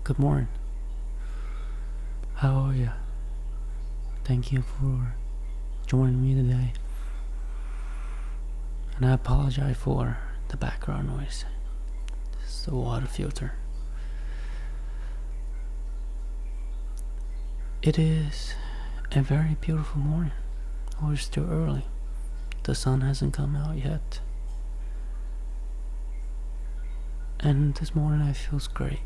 Good morning. How are you? Thank you for joining me today. And I apologize for the background noise. It's the water filter. It is a very beautiful morning. Oh, it's still early. The sun hasn't come out yet. And this morning I feels great.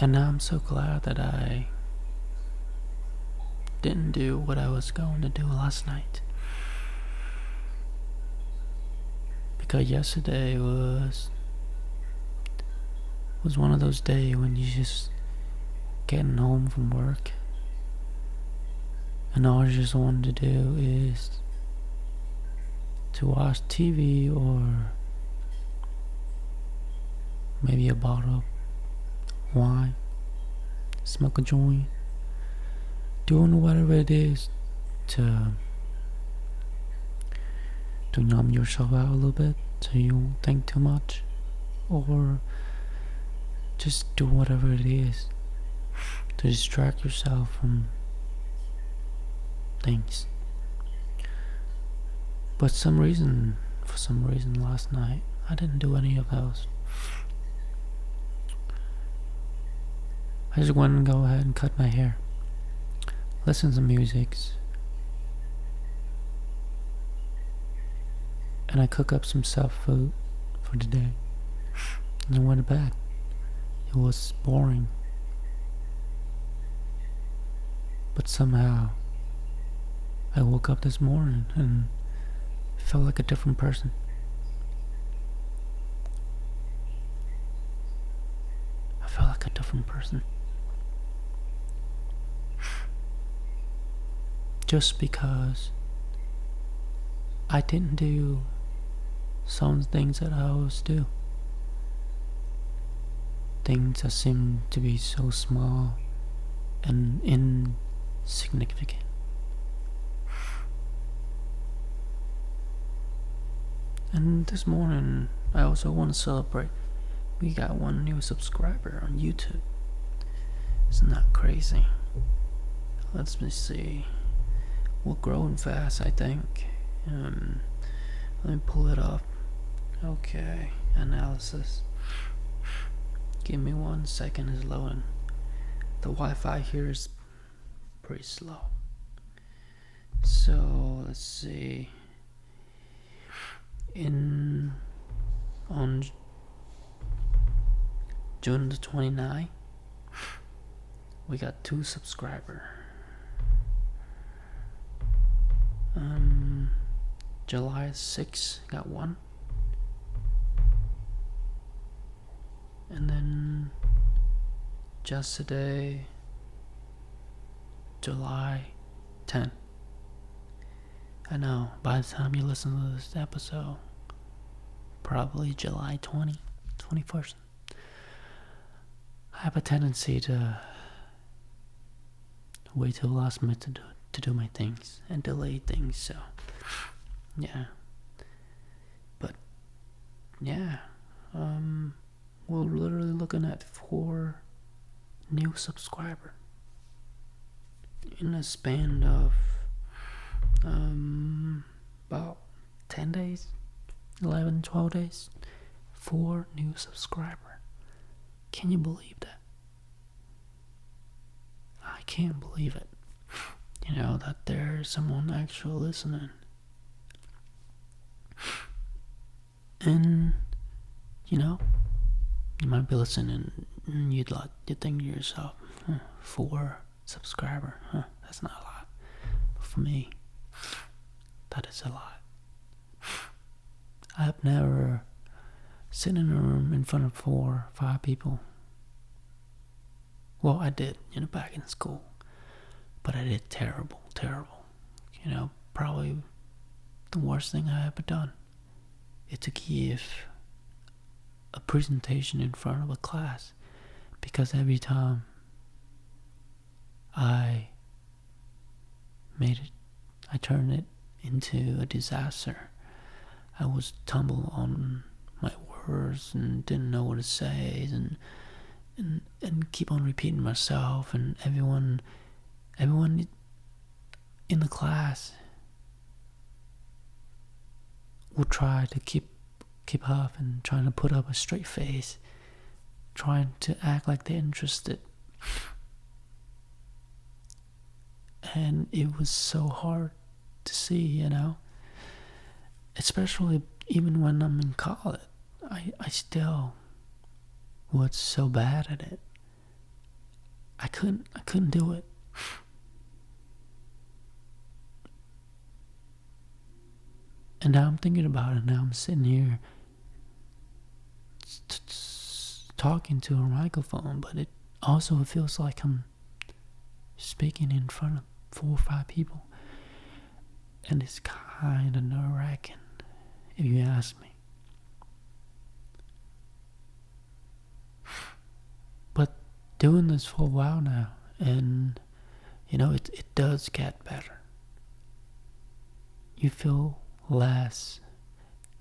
And I'm so glad that I didn't do what I was going to do last night. Because yesterday was one of those days when you just getting home from work and all you just wanted to do is to watch TV or maybe a bottle of wine, smoke a joint, doing whatever it is to numb yourself out a little bit so you don't think too much, or just do whatever it is to distract yourself from things. But for some reason last night I didn't do any of those. I just went and go ahead and cut my hair, listen to music, and I cook up some self food for the day. And I went back. It was boring. But somehow I woke up this morning and felt like a different person. I felt like a different person. Just because I didn't do some things that I always do. Things that seem to be so small and insignificant. And this morning, I also want to celebrate. We got one new subscriber on YouTube. Isn't that crazy? Let's see. We're growing fast, I think. Let me pull it up. Okay, analysis. Give me 1 second, it's loading. The Wi-Fi here is pretty slow. So let's see. On June the 29th, we got 2 subscribers. July 6th, got 1. And then just today, July 10th. I know, by the time you listen to this episode, probably July 21st. I have a tendency to wait till the last minute to do my things and delay things, so yeah. But yeah, we're literally looking at 4 new subscribers in a span of about 10 days, 11, 12 days. 4 new subscribers. Can you believe that? I can't believe it. You know, that there's someone actually listening. And, you know, you might be listening and you'd think to yourself, 4 subscribers, that's not a lot. But for me, that is a lot. I've never sit in a room in front of 4 or 5 people. Well, I did, back in school. But I did terrible. Probably the worst thing I ever done is to give a presentation in front of a class. Because every time I turned it into a disaster. I was tumble on nervous and didn't know what to say, and keep on repeating myself, and everyone in the class would try to keep up and trying to put up a straight face, trying to act like they're interested. And it was so hard to see, you know, especially even when I'm in college. I still was so bad at it. I couldn't do it. And now I'm thinking about it. Now I'm sitting here talking to a microphone, but it also feels like I'm speaking in front of 4 or 5 people, and it's kind of nerve-wracking, if you ask me. But doing this for a while now, and you know, it does get better. You feel less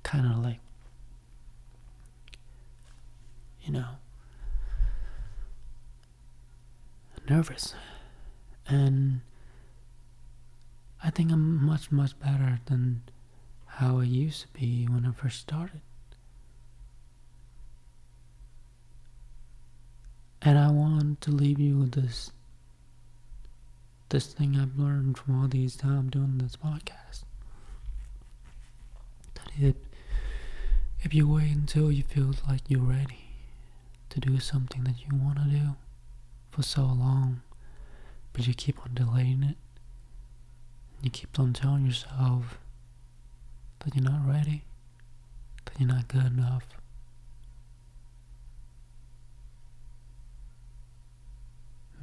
kind of like, you know, nervous. And I think I'm much better than how I used to be when I first started. And I want to leave you with this thing I've learned from all these times doing this podcast. That if you wait until you feel like you're ready to do something that you want to do for so long, but you keep on delaying it, you keep on telling yourself that you're not ready, that you're not good enough,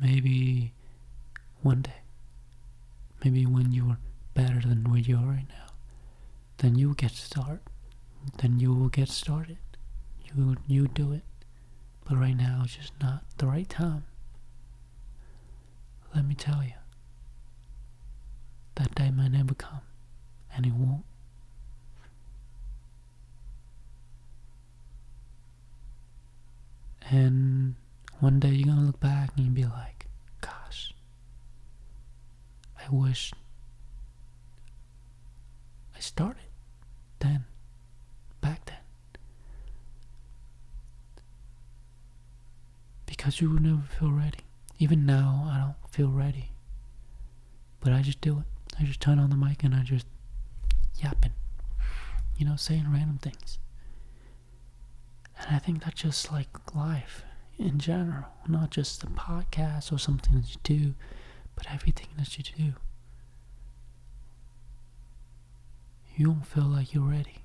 maybe one day, maybe when you're better than where you are right now, then you will get started. You do it. But right now it's just not the right time. Let me tell you, that day might never come, and it won't. And one day you're gonna look back and you'll be like, gosh, I wish I started back then. Because you will never feel ready. Even now, I don't feel ready. But I just do it. I just turn on the mic and I just yapping. You know, saying random things. And I think that's just like life in general. Not just the podcast or something that you do, but everything that you do. You won't feel like you're ready.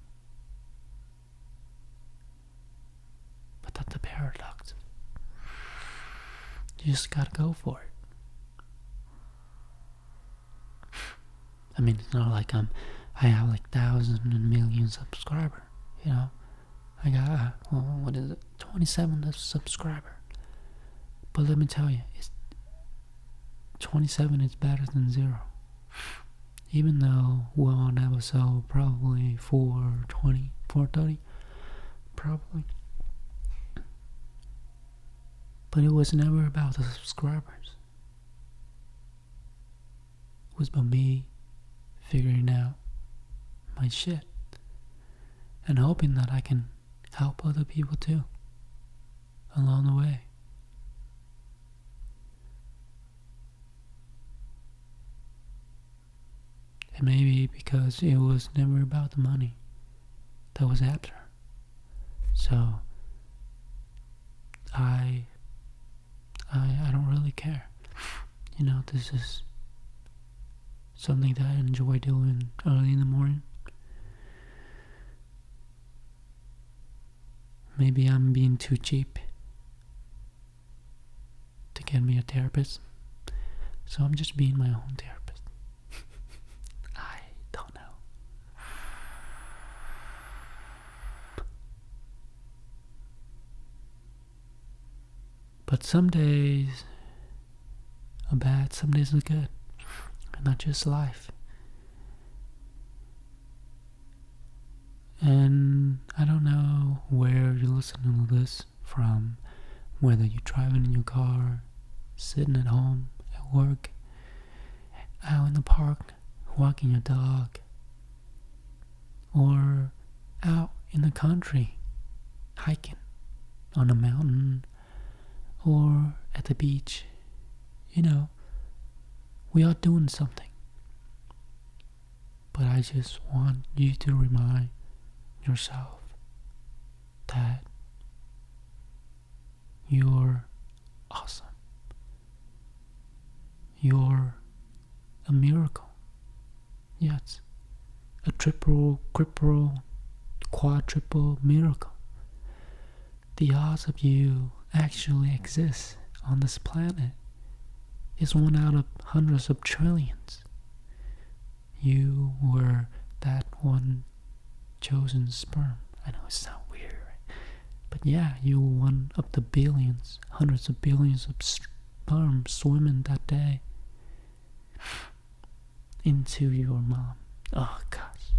But that's the paradox. You just gotta go for it. I mean, it's not like I have like thousands and millions of subscribers, you know. I got, 27 subscribers. But let me tell you, 27 is better than 0. Even though we're on episode probably 420, 430, probably. But it was never about the subscribers. It was about me figuring out my shit and hoping that I can help other people too along the way. And maybe because it was never about the money that was after. So I don't really care. You know, this is something that I enjoy doing early in the morning. Maybe I'm being too cheap to get me a therapist. So I'm just being my own therapist. I don't know. But some days are bad, some days are good. And not just life. And I don't know where listening to this from whether you're driving in your car, sitting at home, at work, out in the park, walking your dog, or out in the country, hiking on a mountain, or at the beach. We are doing something. But I just want you to remind yourself that you're awesome. You're a miracle. Yes, a triple, quadruple miracle. The odds of you actually exist on this planet is 1 out of hundreds of trillions. You were that one chosen sperm. I know it sounds weird, right? But yeah, you were one of the billions, hundreds of billions of sperm swimming that day into your mom. Oh gosh,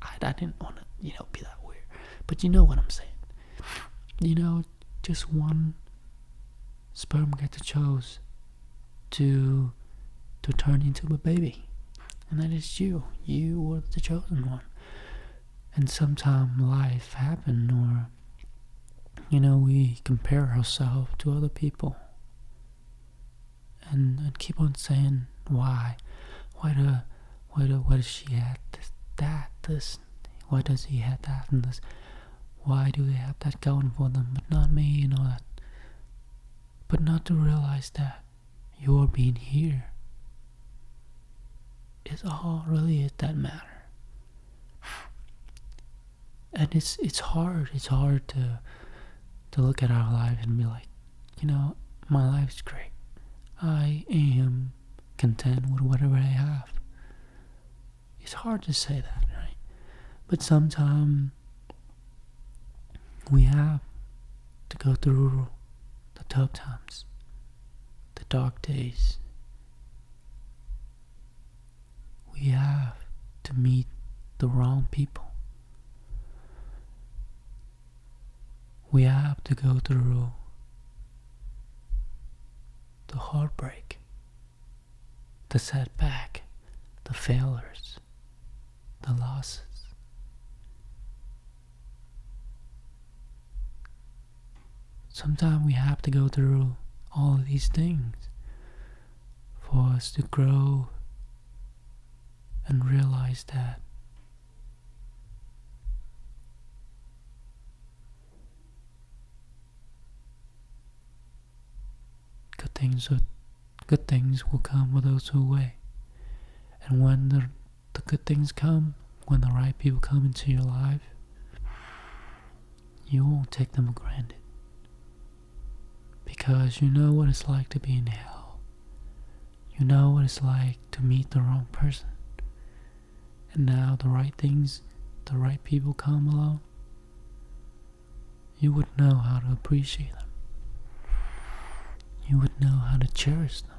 I didn't want to, be that weird. But you know what I'm saying. Just one sperm gets chose to turn into a baby. And that is you. You were the chosen one. And sometimes life happens, or we compare ourselves to other people and keep on saying why does she have this, why does he have that and this, why do they have that going for them but not me, and all that. But not to realize that your being here is all really it that matter. And it's hard to look at our life and be like, my life's great. I am content with whatever I have. It's hard to say that, right? But sometimes we have to go through the tough times, the dark days. We have to meet the wrong people. We have to go through the heartbreak, the setback, the failures, the losses. Sometimes we have to go through all of these things for us to grow and realize that good things will come with those who wait. And when the good things come, when the right people come into your life, you won't take them for granted. Because you know what it's like to be in hell. You know what it's like to meet the wrong person. And now the right things, the right people come along, you would know how to appreciate them. You would know how to cherish them.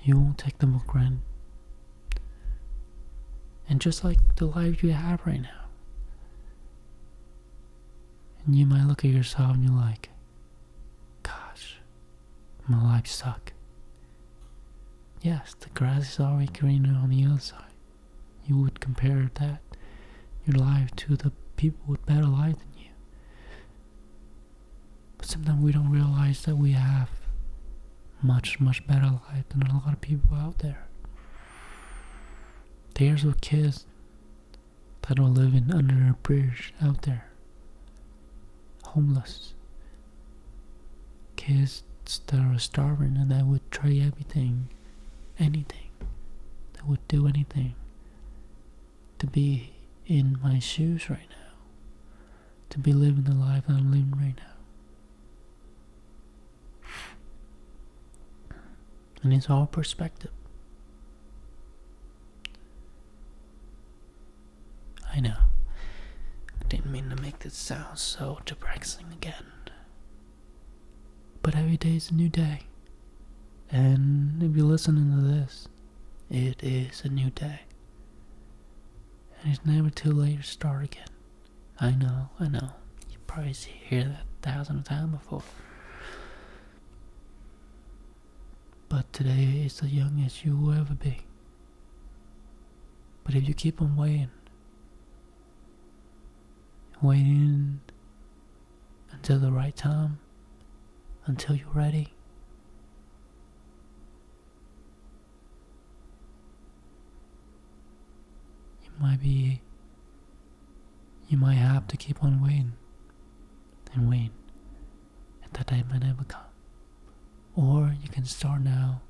You won't take them for granted. And just like the life you have right now, and you might look at yourself and you're like, gosh, my life sucks. Yes, the grass is already greener on the other side. You would compare that, your life, to the people with better life than you. But sometimes we don't realize that we have much better life than a lot of people out there. There's a kids that are living under a bridge out there, homeless. Kids that are starving and that would try anything, that would do anything to be in my shoes right now, to be living the life that I'm living right now. And it's all perspective. I know, I didn't mean to make this sound so depressing again. But every day is a new day. And if you're listening to this, it is a new day. And it's never too late to start again. I know. You probably hear that 1,000 times before. But today is the youngest you will ever be. But if you keep on waiting until the right time, until you're ready, you might have to keep on waiting and wait, and that day might never come. Or you can start now.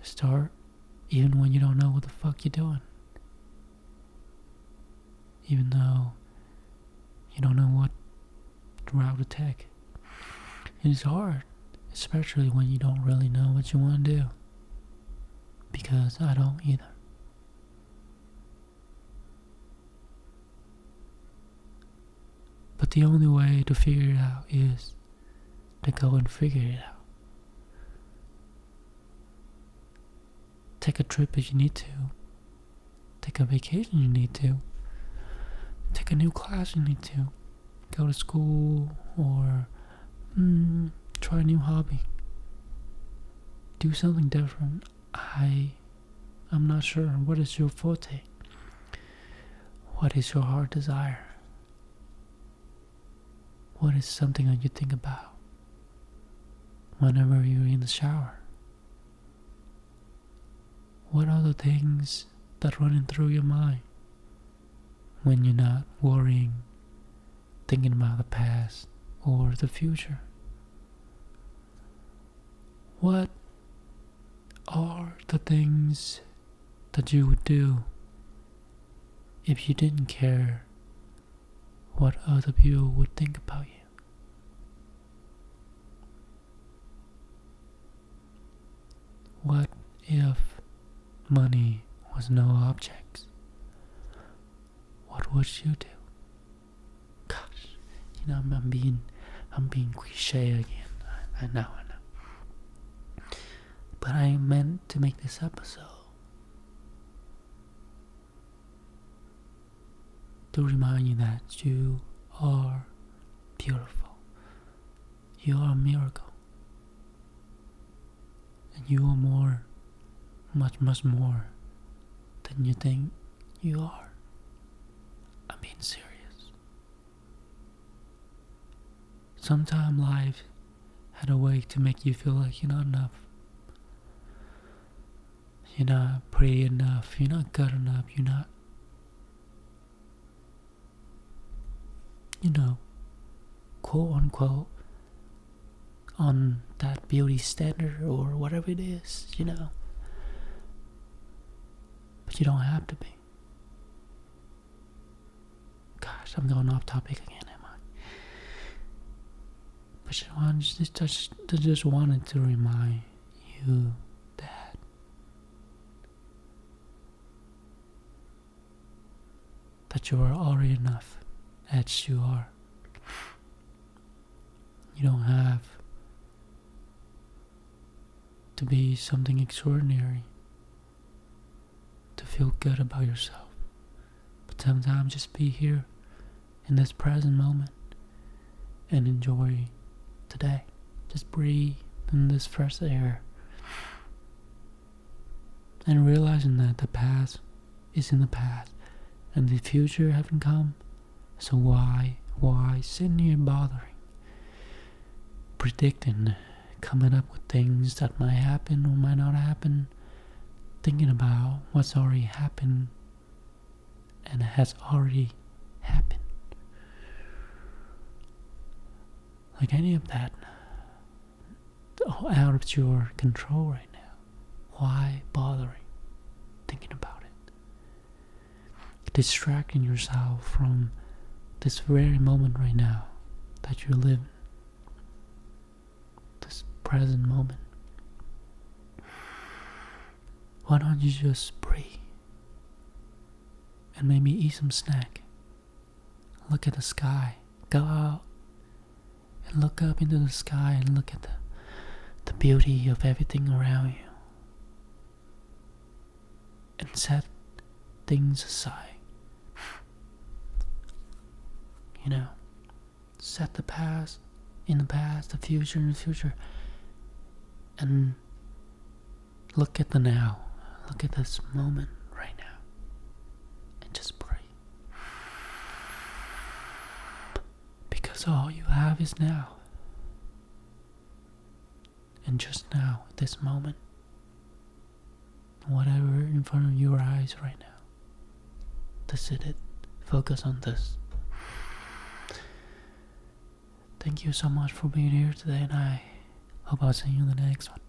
Start even when you don't know what the fuck you're doing. Even though you don't know what route to take. And it's hard, especially when you don't really know what you want to do. Because I don't either. But the only way to figure it out is to go and figure it out. Take a trip if you need to. Take a vacation you need to. Take a new class you need to. Go to school or try a new hobby. Do something different. I'm not sure. What is your forte? What is your heart desire? What is something that you think about whenever you're in the shower? What are the things that running through your mind when you're not worrying, thinking about the past or the future? What are the things that you would do if you didn't care what other people would think about you? What if money was no objects? What would you do? Gosh, I'm being cliche again. I know. But I meant to make this episode to remind you that you are beautiful. You are a miracle. And you are more, much more than you think you are. I'm being serious. Sometimes life had a way to make you feel like you're not enough. You're not pretty enough. You're not good enough. You're not, quote unquote, on that beauty standard or whatever it is, But you don't have to be. Gosh, I'm going off topic again, am I? But I just wanted to remind you that you are already enough as you are. You don't have to be something extraordinary to feel good about yourself. But sometimes just be here in this present moment and enjoy today. Just breathe in this fresh air and realizing that the past is in the past and the future haven't come. So why sitting here bothering, predicting, coming up with things that might happen or might not happen, thinking about what's already happened and has already happened. Like any of that, out of your control right now. Why bothering thinking about it? Distracting yourself from this very moment right now that you're living. This present moment. Why don't you just breathe and maybe eat some snack? Look at the sky. Go out and look up into the sky and look at the beauty of everything around you. And set things aside. You know, set the past in the past, the future in the future, and look at the now. Look at this moment right now, and just pray. Because all you have is now. And just now, at this moment, whatever in front of your eyes right now, this is it. Focus on this. Thank you so much for being here today, and I hope I'll see you in the next one.